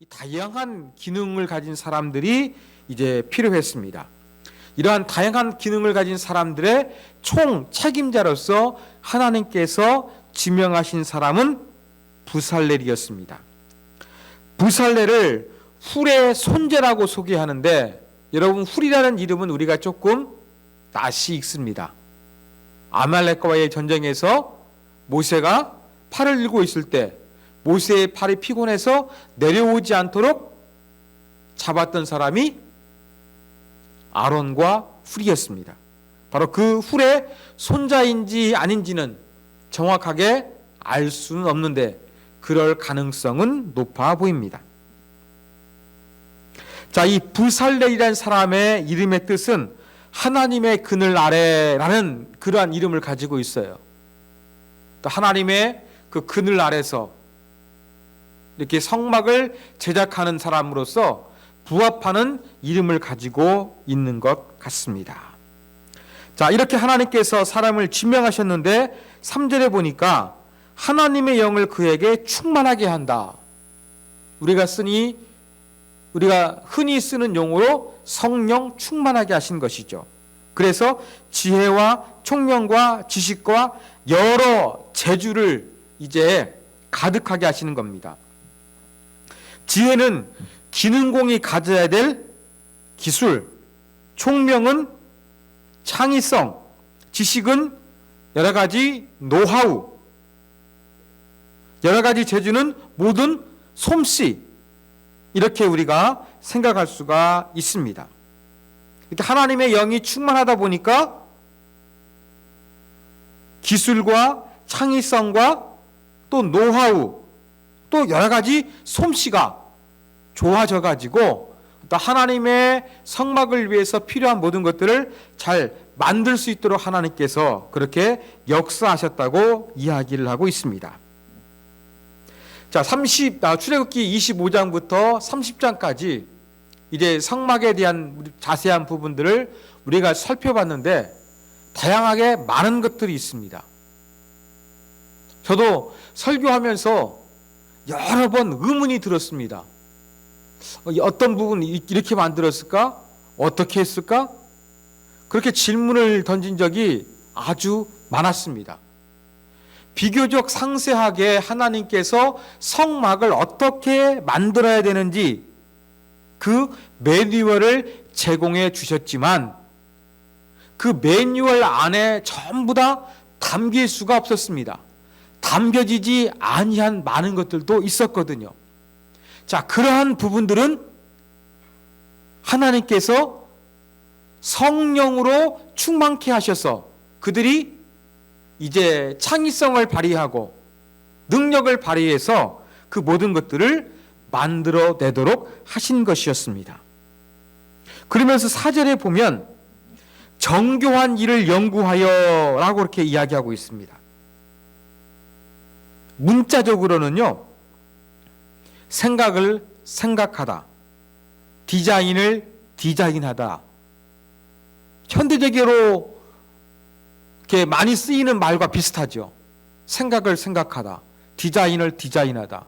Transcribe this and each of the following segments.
이 다양한 기능을 가진 사람들이 이제 필요했습니다. 이러한 다양한 기능을 가진 사람들의 총 책임자로서 하나님께서 지명하신 사람은 부살렐이었습니다. 부살렐을 훌의 손자라고 소개하는데, 여러분, 훌이라는 이름은 우리가 조금 낯이 익습니다. 아말렉과의 전쟁에서 모세가 팔을 들고 있을 때 모세의 팔이 피곤해서 내려오지 않도록 잡았던 사람이 아론과 훌이었습니다. 바로 그 훌의 손자인지 아닌지는 정확하게 알 수는 없는데 그럴 가능성은 높아 보입니다. 자, 이 부살렐이라는 사람의 이름의 뜻은 하나님의 그늘 아래라는 그러한 이름을 가지고 있어요. 또 하나님의 그 그늘 아래서 이렇게 성막을 제작하는 사람으로서 부합하는 이름을 가지고 있는 것 같습니다. 자, 이렇게 하나님께서 사람을 지명하셨는데 3절에 보니까 하나님의 영을 그에게 충만하게 한다. 우리가 흔히 쓰는 용어로 성령 충만하게 하신 것이죠. 그래서 지혜와 총명과 지식과 여러 재주를 이제 가득하게 하시는 겁니다. 지혜는 기능공이 가져야 될 기술, 총명은 창의성, 지식은 여러 가지 노하우, 여러 가지 재주는 모든 솜씨, 이렇게 우리가 생각할 수가 있습니다. 이렇게 하나님의 영이 충만하다 보니까 기술과 창의성과 또 노하우, 또 여러 가지 솜씨가 좋아져 가지고 또 하나님의 성막을 위해서 필요한 모든 것들을 잘 만들 수 있도록 하나님께서 그렇게 역사하셨다고 이야기를 하고 있습니다. 자, 출애굽기 25장부터 30장까지 이제 성막에 대한 자세한 부분들을 우리가 살펴봤는데 다양하게 많은 것들이 있습니다. 저도 설교하면서 여러 번 의문이 들었습니다. 어떤 부분 이렇게 만들었을까? 어떻게 했을까? 그렇게 질문을 던진 적이 아주 많았습니다. 비교적 상세하게 하나님께서 성막을 어떻게 만들어야 되는지 그 매뉴얼을 제공해 주셨지만 그 매뉴얼 안에 전부 다 담길 수가 없었습니다. 담겨지지 아니한 많은 것들도 있었거든요. 자, 그러한 부분들은 하나님께서 성령으로 충만케 하셔서 그들이 이제 창의성을 발휘하고 능력을 발휘해서 그 모든 것들을 만들어내도록 하신 것이었습니다. 그러면서 4절에 보면 정교한 일을 연구하여 라고 이렇게 이야기하고 있습니다. 문자적으로는요, 생각을 생각하다, 디자인을 디자인하다, 현대적으로 이렇게 많이 쓰이는 말과 비슷하죠. 생각을 생각하다, 디자인을 디자인하다.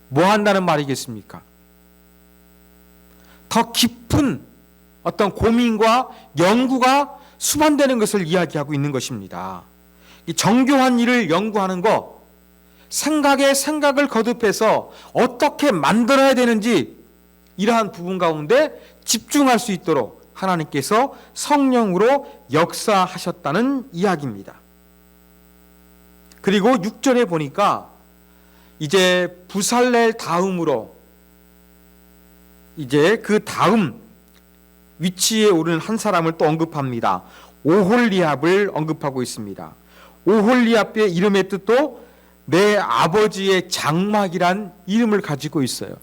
뭐 한다는 말이겠습니까? 더 깊은 어떤 고민과 연구가 수반되는 것을 이야기하고 있는 것입니다. 이 정교한 일을 연구하는 것, 생각에 생각을 거듭해서 어떻게 만들어야 되는지 이러한 부분 가운데 집중할 수 있도록 하나님께서 성령으로 역사하셨다는 이야기입니다. 그리고 6절에 보니까 이제 부살렐 다음으로 이제 그 다음 위치에 오른 한 사람을 또 언급합니다. 오홀리압을 언급하고 있습니다. 오홀리압의 이름의 뜻도 내 아버지의 장막이란 이름을 가지고 있어요.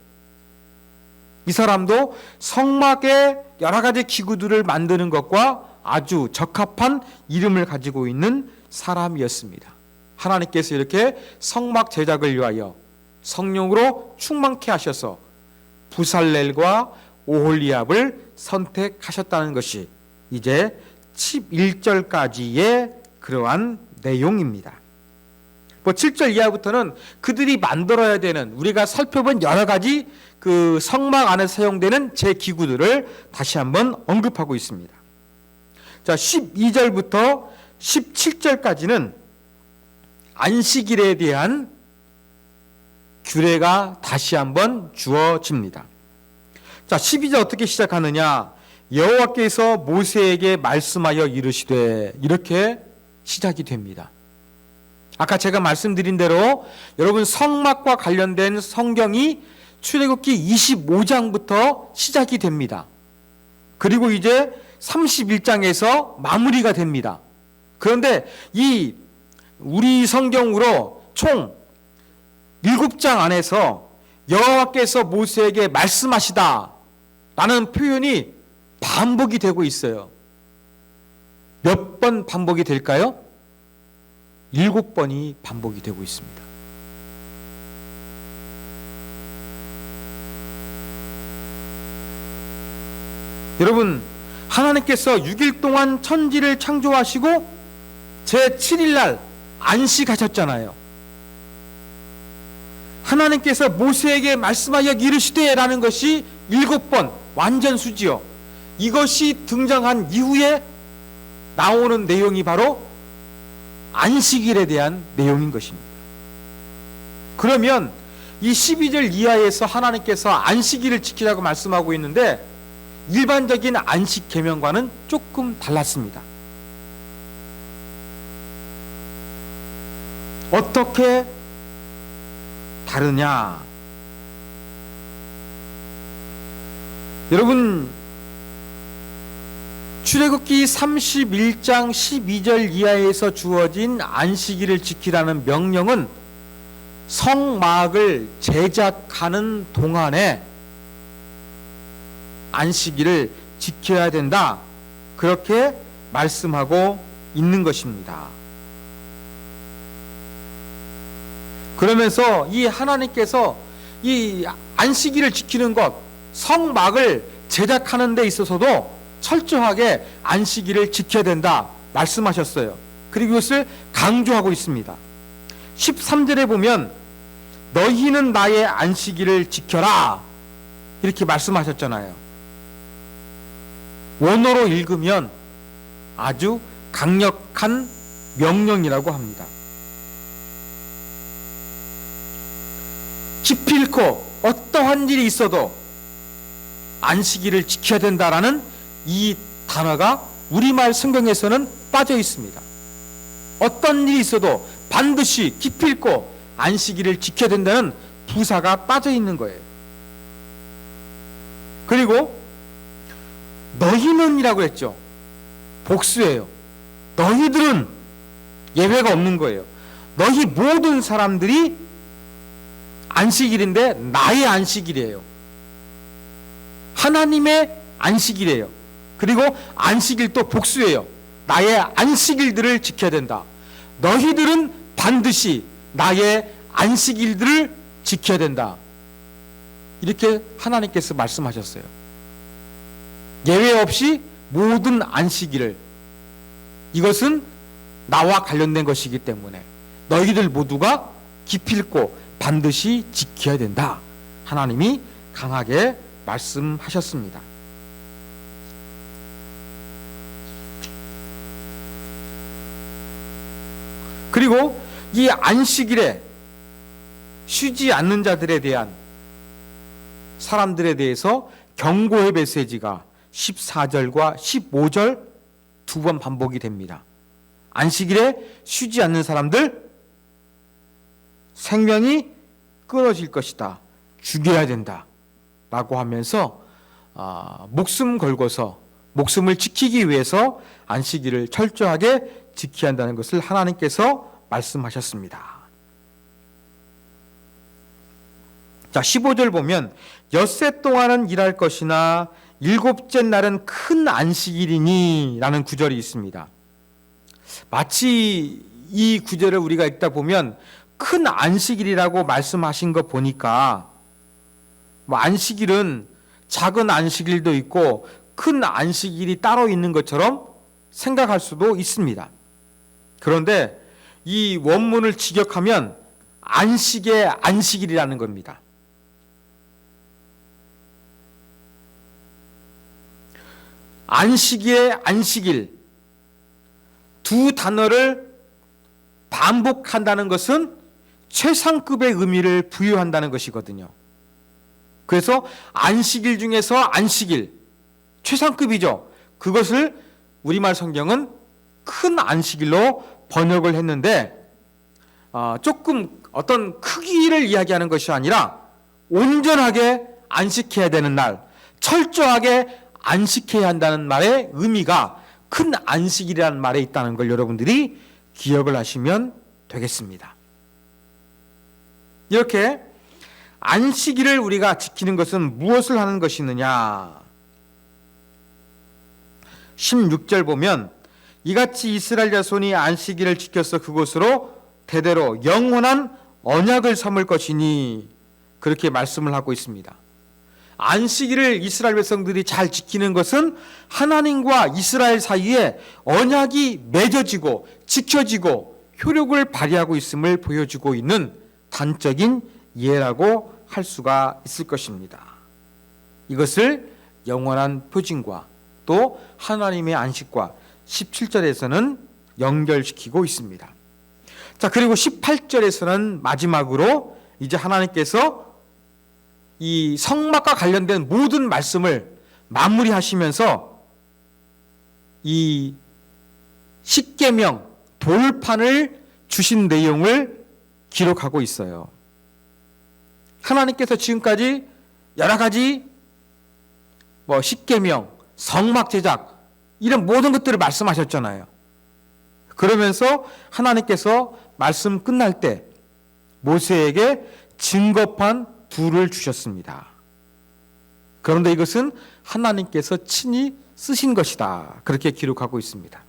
이 사람도 성막의 여러 가지 기구들을 만드는 것과 아주 적합한 이름을 가지고 있는 사람이었습니다. 하나님께서 이렇게 성막 제작을 위하여 성령으로 충만케 하셔서 부살렐과 오홀리압을 선택하셨다는 것이 이제 11절까지의 그러한 내용입니다. 뭐 7절 이하부터는 그들이 만들어야 되는, 우리가 살펴본 여러 가지 그 성막 안에 사용되는 제기구들을 다시 한번 언급하고 있습니다. 자, 12절부터 17절까지는 안식일에 대한 규례가 다시 한번 주어집니다. 자, 12절 어떻게 시작하느냐? 여호와께서 모세에게 말씀하여 이르시되, 이렇게 시작이 됩니다. 아까 제가 말씀드린 대로 여러분 성막과 관련된 성경이 출애굽기 25장부터 시작이 됩니다. 그리고 이제 31장에서 마무리가 됩니다. 그런데 이 우리 성경으로 총 7장 안에서 여호와께서 모세에게 말씀하시다 라는 표현이 반복이 되고 있어요. 몇 번 반복이 될까요? 7번이 반복이 되고 있습니다. 여러분, 하나님께서 6일 동안 천지를 창조하시고 제7일 날 안식하셨잖아요. 하나님께서 모세에게 말씀하여 이르시되 라는 것이 7번 완전 수지요. 이것이 등장한 이후에 나오는 내용이 바로 안식일에 대한 내용인 것입니다. 그러면 이 12절 이하에서 하나님께서 안식일을 지키라고 말씀하고 있는데 일반적인 안식 계명과는 조금 달랐습니다. 어떻게 다르냐? 여러분, 출애굽기 31장 12절 이하에서 주어진 안식일을 지키라는 명령은 성막을 제작하는 동안에 안식일을 지켜야 된다, 그렇게 말씀하고 있는 것입니다. 그러면서 이 하나님께서 이 안식일을 지키는 것, 성막을 제작하는 데 있어서도 철저하게 안식일을 지켜야 된다 말씀하셨어요. 그리고 이것을 강조하고 있습니다. 13절에 보면 너희는 나의 안식일을 지켜라 이렇게 말씀하셨잖아요. 원어로 읽으면 아주 강력한 명령이라고 합니다. 기필코 어떠한 일이 있어도 안식일을 지켜야 된다라는 이 단어가 우리말 성경에서는 빠져 있습니다. 어떤 일이 있어도 반드시 기필코 안식일을 지켜야 된다는 부사가 빠져 있는 거예요. 그리고 너희는 이라고 했죠. 복수예요. 너희들은 예외가 없는 거예요. 너희 모든 사람들이 안식일인데 나의 안식일이에요. 하나님의 안식일이에요. 그리고 안식일도 복수예요. 나의 안식일들을 지켜야 된다. 너희들은 반드시 나의 안식일들을 지켜야 된다. 이렇게 하나님께서 말씀하셨어요. 예외 없이 모든 안식일을, 이것은 나와 관련된 것이기 때문에 너희들 모두가 기필코 반드시 지켜야 된다. 하나님이 강하게 말씀하셨습니다. 그리고 이 안식일에 쉬지 않는 자들에 대한, 사람들에 대해서 경고의 메시지가 14절과 15절 2번 반복이 됩니다. 안식일에 쉬지 않는 사람들 생명이 끊어질 것이다. 죽여야 된다. 라고 하면서 목숨 걸고서 목숨을 지키기 위해서 안식일을 철저하게 지켜야 한다는 것을 하나님께서 말씀하셨습니다. 자, 15절 보면 엿새 동안은 일할 것이나 일곱째 날은 큰 안식일이니 라는 구절이 있습니다. 마치 이 구절을 우리가 읽다 보면 큰 안식일이라고 말씀하신 거 보니까 안식일은 작은 안식일도 있고 큰 안식일이 따로 있는 것처럼 생각할 수도 있습니다. 그런데 이 원문을 직역하면 안식의 안식일이라는 겁니다. 안식의 안식일 두 단어를 반복한다는 것은 최상급의 의미를 부여한다는 것이거든요. 그래서 안식일 중에서 안식일 최상급이죠. 그것을 우리말 성경은 큰 안식일로 번역을 했는데 조금 어떤 크기를 이야기하는 것이 아니라 온전하게 안식해야 되는 날, 철저하게 안식해야 한다는 말의 의미가 큰 안식일이라는 말에 있다는 걸 여러분들이 기억을 하시면 되겠습니다. 이렇게 안식일을 우리가 지키는 것은 무엇을 하는 것이느냐? 16절 보면 이같이 이스라엘 자손이 안식일을 지켜서 그곳으로 대대로 영원한 언약을 삼을 것이니 그렇게 말씀을 하고 있습니다. 안식일을 이스라엘 백성들이 잘 지키는 것은 하나님과 이스라엘 사이에 언약이 맺어지고 지켜지고 효력을 발휘하고 있음을 보여주고 있는 단적인 예라고 할 수가 있을 것입니다. 이것을 영원한 표징과 또 하나님의 안식과 17절에서는 연결시키고 있습니다. 자, 그리고 18절에서는 마지막으로 이제 하나님께서 이 성막과 관련된 모든 말씀을 마무리하시면서 이 십계명 돌판을 주신 내용을 기록하고 있어요. 하나님께서 지금까지 여러 가지 십계명, 성막 제작 이런 모든 것들을 말씀하셨잖아요. 그러면서 하나님께서 말씀 끝날 때 모세에게 증거판 둘을 주셨습니다. 그런데 이것은 하나님께서 친히 쓰신 것이다. 그렇게 기록하고 있습니다.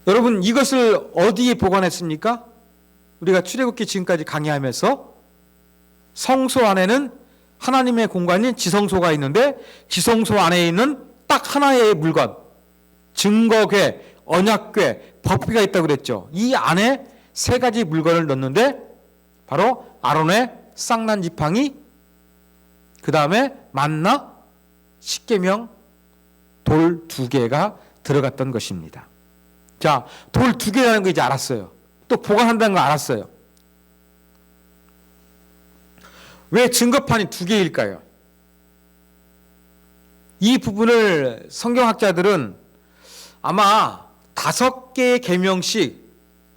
여러분, 이것을 어디에 보관했습니까? 우리가 출애굽기 지금까지 강의하면서 성소 안에는 하나님의 공간인 지성소가 있는데 지성소 안에 있는 딱 하나의 물건, 증거궤, 언약궤, 법궤가 있다고 그랬죠. 이 안에 세 가지 물건을 넣는데 바로 아론의 쌍난 지팡이, 그 다음에 만나, 십계명, 돌 2개가 들어갔던 것입니다. 자, 돌 2개라는 거 이제 알았어요. 또 보관한다는 거 알았어요. 왜 증거판이 2개일까요? 이 부분을 성경학자들은 아마 5개의 계명씩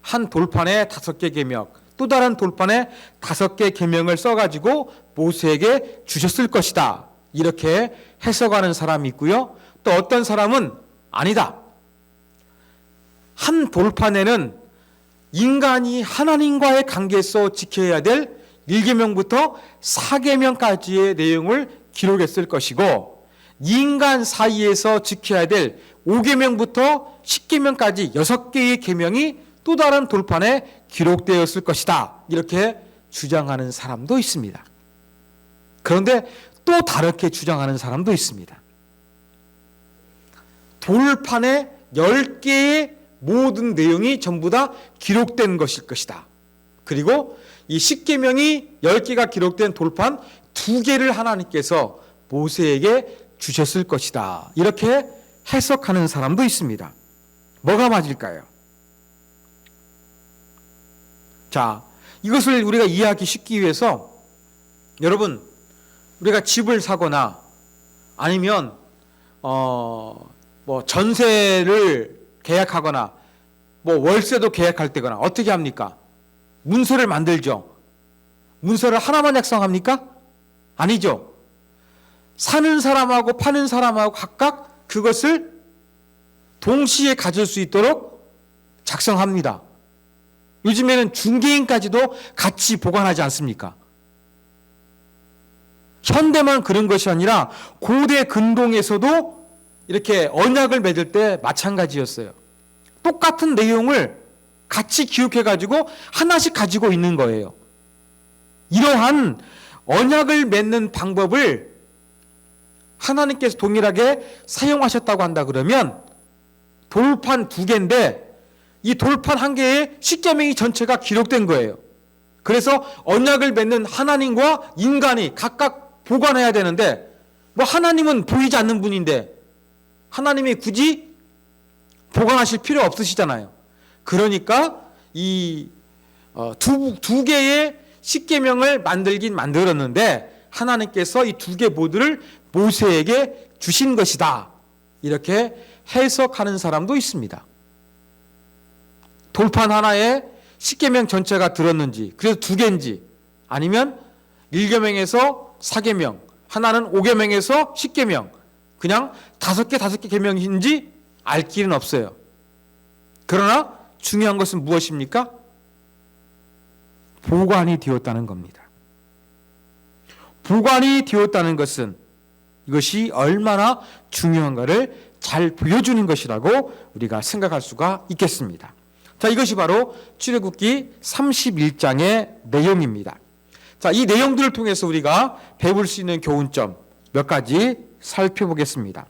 한 돌판에 5개 계명, 또 다른 돌판에 5개 계명을 써가지고 모세에게 주셨을 것이다. 이렇게 해석하는 사람이 있고요. 또 어떤 사람은 아니다. 한 돌판에는 인간이 하나님과의 관계에서 지켜야 될 1계명부터 4계명까지의 내용을 기록했을 것이고 인간 사이에서 지켜야 될 5계명부터 10계명까지 6개의 계명이 또 다른 돌판에 기록되었을 것이다. 이렇게 주장하는 사람도 있습니다. 그런데 또 다르게 주장하는 사람도 있습니다. 돌판에 10개의 모든 내용이 전부 다 기록된 것일 것이다. 그리고 이 십계명이 10개가 기록된 돌판 2개를 하나님께서 모세에게 주셨을 것이다. 이렇게 해석하는 사람도 있습니다. 뭐가 맞을까요? 자, 이것을 우리가 이해하기 쉽기 위해서 여러분, 우리가 집을 사거나 아니면 전세를 계약하거나 월세도 계약할 때거나 어떻게 합니까? 문서를 만들죠. 문서를 하나만 작성합니까? 아니죠. 사는 사람하고 파는 사람하고 각각 그것을 동시에 가질 수 있도록 작성합니다. 요즘에는 중개인까지도 같이 보관하지 않습니까? 현대만 그런 것이 아니라 고대 근동에서도 이렇게 언약을 맺을 때 마찬가지였어요. 똑같은 내용을 같이 기록해가지고 하나씩 가지고 있는 거예요. 이러한 언약을 맺는 방법을 하나님께서 동일하게 사용하셨다고 한다 그러면 돌판 2개인데 이 돌판 한 개에 십계명이 전체가 기록된 거예요. 그래서 언약을 맺는 하나님과 인간이 각각 보관해야 되는데, 뭐 하나님은 보이지 않는 분인데 하나님이 굳이 보관하실 필요 없으시잖아요. 그러니까 이 두 개의 십계명을 만들긴 만들었는데 하나님께서 이 두 개 모두를 모세에게 주신 것이다, 이렇게 해석하는 사람도 있습니다. 돌판 하나에 십계명 전체가 들었는지, 그래서 두 개인지, 아니면 1계명에서 4계명, 하나는 5계명에서 10계명, 그냥 5개 계명인지 알 길은 없어요. 그러나 중요한 것은 무엇입니까? 보관이 되었다는 겁니다. 보관이 되었다는 것은 이것이 얼마나 중요한가를 잘 보여주는 것이라고 우리가 생각할 수가 있겠습니다. 자, 이것이 바로 출애굽기 31장의 내용입니다. 자, 이 내용들을 통해서 우리가 배울 수 있는 교훈점 몇 가지 살펴보겠습니다.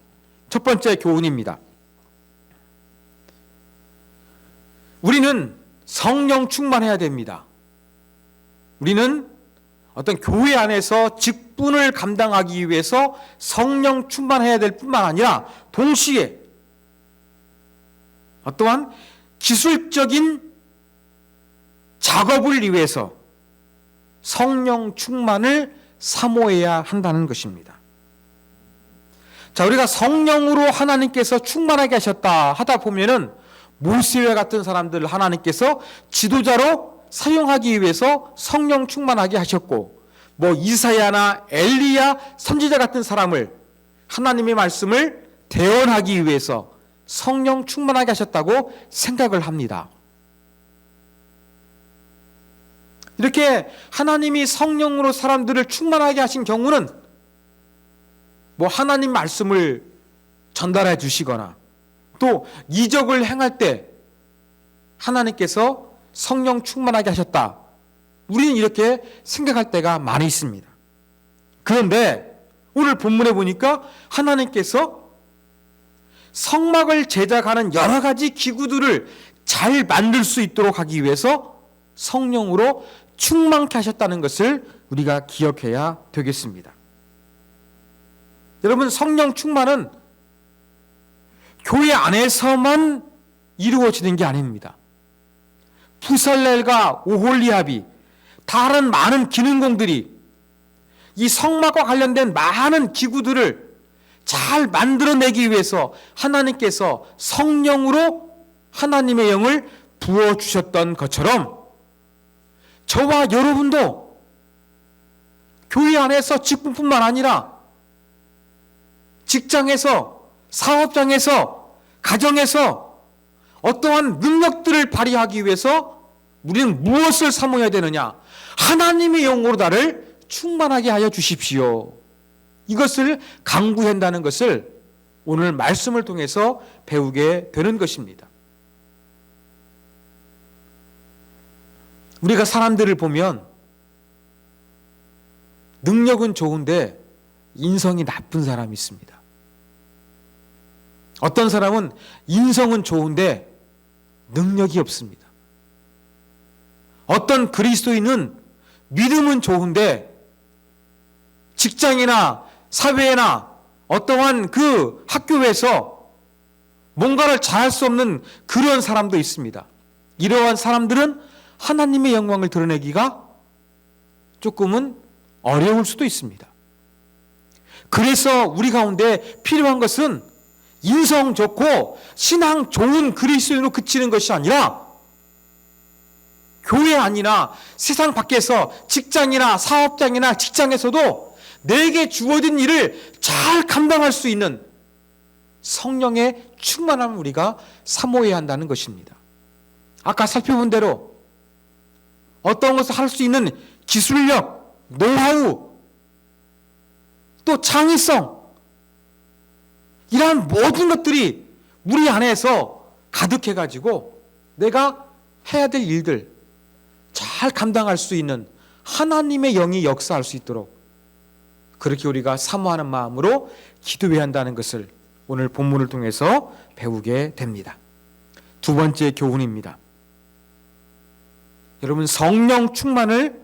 첫 번째 교훈입니다. 우리는 성령 충만해야 됩니다. 우리는 어떤 교회 안에서 직분을 감당하기 위해서 성령 충만해야 될 뿐만 아니라 동시에 어떠한 기술적인 작업을 위해서 성령 충만을 사모해야 한다는 것입니다. 자, 우리가 성령으로 하나님께서 충만하게 하셨다 하다 보면은 모세와 같은 사람들 하나님께서 지도자로 사용하기 위해서 성령 충만하게 하셨고, 뭐 이사야나 엘리야 선지자 같은 사람을 하나님의 말씀을 대언하기 위해서 성령 충만하게 하셨다고 생각을 합니다. 이렇게 하나님이 성령으로 사람들을 충만하게 하신 경우는 뭐 하나님 말씀을 전달해 주시거나 또 이적을 행할 때 하나님께서 성령 충만하게 하셨다, 우리는 이렇게 생각할 때가 많이 있습니다. 그런데 오늘 본문에 보니까 하나님께서 성막을 제작하는 여러 가지 기구들을 잘 만들 수 있도록 하기 위해서 성령으로 충만케 하셨다는 것을 우리가 기억해야 되겠습니다. 여러분, 성령 충만은 교회 안에서만 이루어지는 게 아닙니다. 부살렐과 오홀리압이, 다른 많은 기능공들이 이 성막과 관련된 많은 기구들을 잘 만들어내기 위해서 하나님께서 성령으로 하나님의 영을 부어주셨던 것처럼 저와 여러분도 교회 안에서 직분뿐만 아니라 직장에서, 사업장에서, 가정에서 어떠한 능력들을 발휘하기 위해서 우리는 무엇을 사모해야 되느냐? 하나님의 영으로 나를 충만하게 하여 주십시오. 이것을 강구한다는 것을 오늘 말씀을 통해서 배우게 되는 것입니다. 우리가 사람들을 보면 능력은 좋은데 인성이 나쁜 사람이 있습니다. 어떤 사람은 인성은 좋은데 능력이 없습니다. 어떤 그리스도인은 믿음은 좋은데 직장이나 사회나 어떠한 그 학교에서 뭔가를 잘할 수 없는 그런 사람도 있습니다. 이러한 사람들은 하나님의 영광을 드러내기가 조금은 어려울 수도 있습니다. 그래서 우리 가운데 필요한 것은 인성 좋고 신앙 좋은 그리스도인으로 그치는 것이 아니라 교회 아니나 세상 밖에서 직장이나 사업장이나 직장에서도 내게 주어진 일을 잘 감당할 수 있는 성령의 충만함을 우리가 사모해야 한다는 것입니다. 아까 살펴본 대로 어떤 것을 할 수 있는 기술력, 노하우, 또 창의성, 이러한 모든 것들이 우리 안에서 가득해가지고 내가 해야 될 일들 잘 감당할 수 있는 하나님의 영이 역사할 수 있도록 그렇게 우리가 사모하는 마음으로 기도해야 한다는 것을 오늘 본문을 통해서 배우게 됩니다. 두 번째 교훈입니다. 여러분, 성령 충만을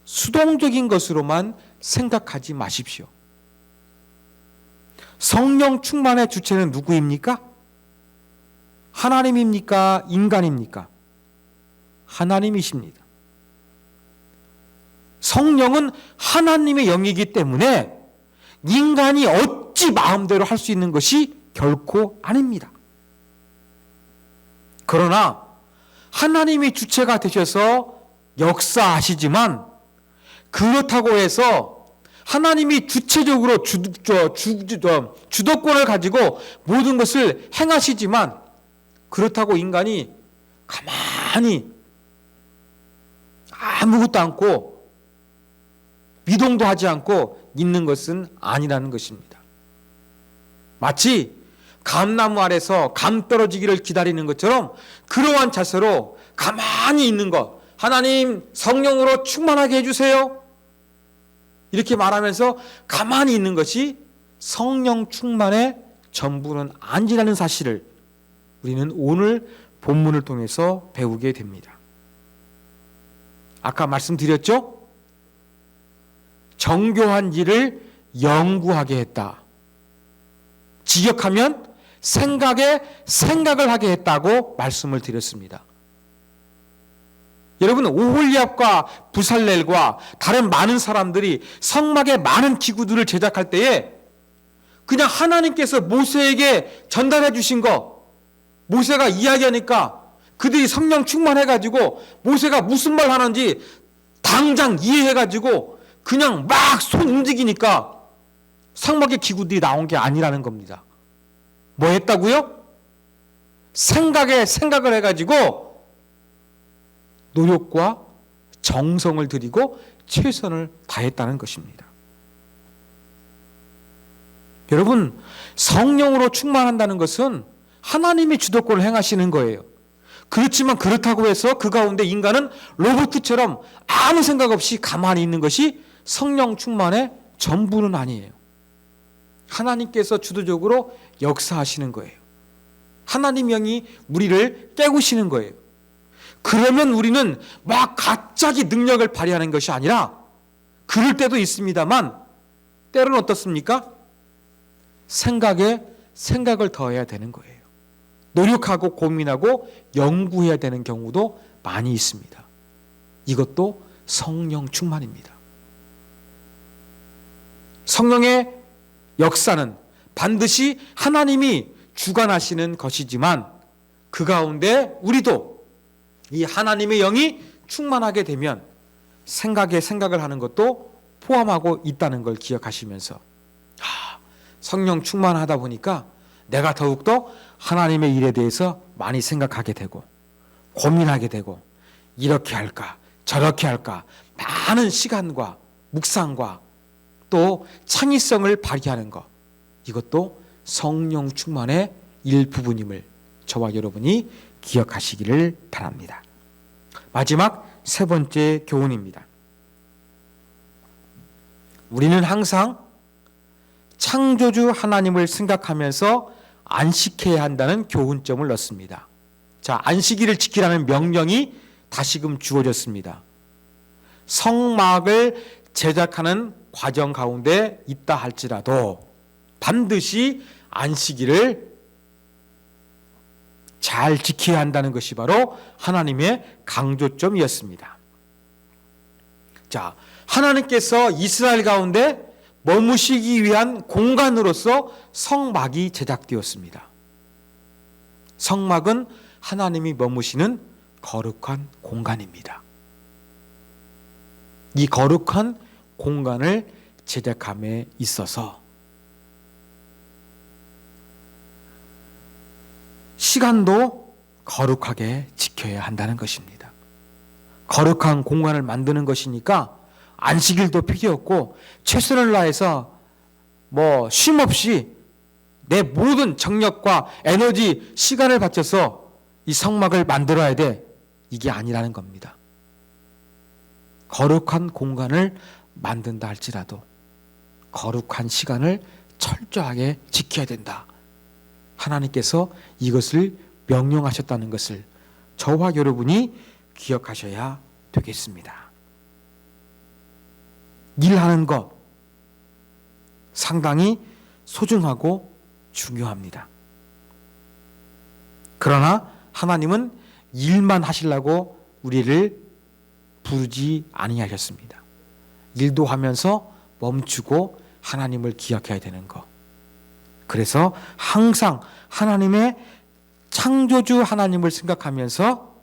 수동적인 것으로만 생각하지 마십시오. 성령 충만의 주체는 누구입니까? 하나님입니까? 인간입니까? 하나님이십니다. 성령은 하나님의 영이기 때문에 인간이 어찌 마음대로 할 수 있는 것이 결코 아닙니다. 그러나 하나님이 주체가 되셔서 역사하시지만, 그렇다고 해서 하나님이 주체적으로 주도권을 가지고 모든 것을 행하시지만, 그렇다고 인간이 가만히 아무것도 않고 미동도 하지 않고 있는 것은 아니라는 것입니다. 마치 감나무 아래서 감 떨어지기를 기다리는 것처럼 그러한 자세로 가만히 있는 것, 하나님 성령으로 충만하게 해주세요, 이렇게 말하면서 가만히 있는 것이 성령 충만의 전부는 아니라는 사실을 우리는 오늘 본문을 통해서 배우게 됩니다. 아까 말씀드렸죠? 정교한 일을 영구하게 했다. 직역하면 생각에 생각을 하게 했다고 말씀을 드렸습니다. 여러분, 오홀리압과 부살렐과 다른 많은 사람들이 성막의 많은 기구들을 제작할 때에 그냥 하나님께서 모세에게 전달해 주신 거, 모세가 이야기하니까 그들이 성령 충만해가지고 모세가 무슨 말 하는지 당장 이해해가지고 그냥 막 손 움직이니까 성막의 기구들이 나온 게 아니라는 겁니다. 뭐 했다고요? 생각에 생각을 해가지고 노력과 정성을 들이고 최선을 다했다는 것입니다. 여러분, 성령으로 충만한다는 것은 하나님이 주도권을 행하시는 거예요. 그렇지만 그렇다고 해서 그 가운데 인간은 로봇처럼 아무 생각 없이 가만히 있는 것이 성령 충만의 전부는 아니에요. 하나님께서 주도적으로 역사하시는 거예요. 하나님 영이 우리를 깨우시는 거예요. 그러면 우리는 막 갑자기 능력을 발휘하는 것이 아니라, 그럴 때도 있습니다만 때로는 어떻습니까? 생각에 생각을 더해야 되는 거예요. 노력하고 고민하고 연구해야 되는 경우도 많이 있습니다. 이것도 성령 충만입니다. 성령의 역사는 반드시 하나님이 주관하시는 것이지만, 그 가운데 우리도 이 하나님의 영이 충만하게 되면 생각에 생각을 하는 것도 포함하고 있다는 걸 기억하시면서, 성령 충만하다 보니까 내가 더욱더 하나님의 일에 대해서 많이 생각하게 되고 고민하게 되고, 이렇게 할까 저렇게 할까, 많은 시간과 묵상과 또 창의성을 발휘하는 것, 이것도 성령 충만의 일부분임을 저와 여러분이 기억하시기를 바랍니다. 마지막 세 번째 교훈입니다. 우리는 항상 창조주 하나님을 생각하면서 안식해야 한다는 교훈점을 넣습니다. 자, 안식일을 지키라는 명령이 다시금 주어졌습니다. 성막을 제작하는 과정 가운데 있다 할지라도 반드시 안식일을 잘 지켜야 한다는 것이 바로 하나님의 강조점이었습니다. 자, 하나님께서 이스라엘 가운데 머무시기 위한 공간으로서 성막이 제작되었습니다. 성막은 하나님이 머무시는 거룩한 공간입니다. 이 거룩한 공간을 제작함에 있어서 시간도 거룩하게 지켜야 한다는 것입니다. 거룩한 공간을 만드는 것이니까 안식일도 필요 없고 최선을 다해서 쉼 없이 내 모든 정력과 에너지, 시간을 바쳐서 이 성막을 만들어야 돼, 이게 아니라는 겁니다. 거룩한 공간을 만든다 할지라도 거룩한 시간을 철저하게 지켜야 된다. 하나님께서 이것을 명령하셨다는 것을 저와 여러분이 기억하셔야 되겠습니다. 일하는 것 상당히 소중하고 중요합니다. 그러나 하나님은 일만 하시려고 우리를 부르지 아니하셨습니다. 일도 하면서 멈추고 하나님을 기억해야 되는 것. 그래서 항상 하나님의 창조주 하나님을 생각하면서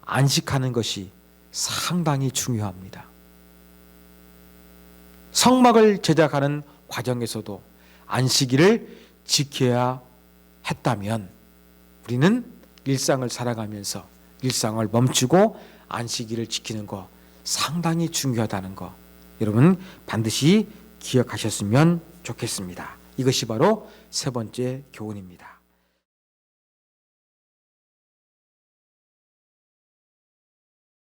안식하는 것이 상당히 중요합니다. 성막을 제작하는 과정에서도 안식일을 지켜야 했다면 우리는 일상을 살아가면서 일상을 멈추고 안식일을 지키는 것 상당히 중요하다는 것 여러분 반드시 기억하셨으면 좋겠습니다. 이것이 바로 세 번째 교훈입니다.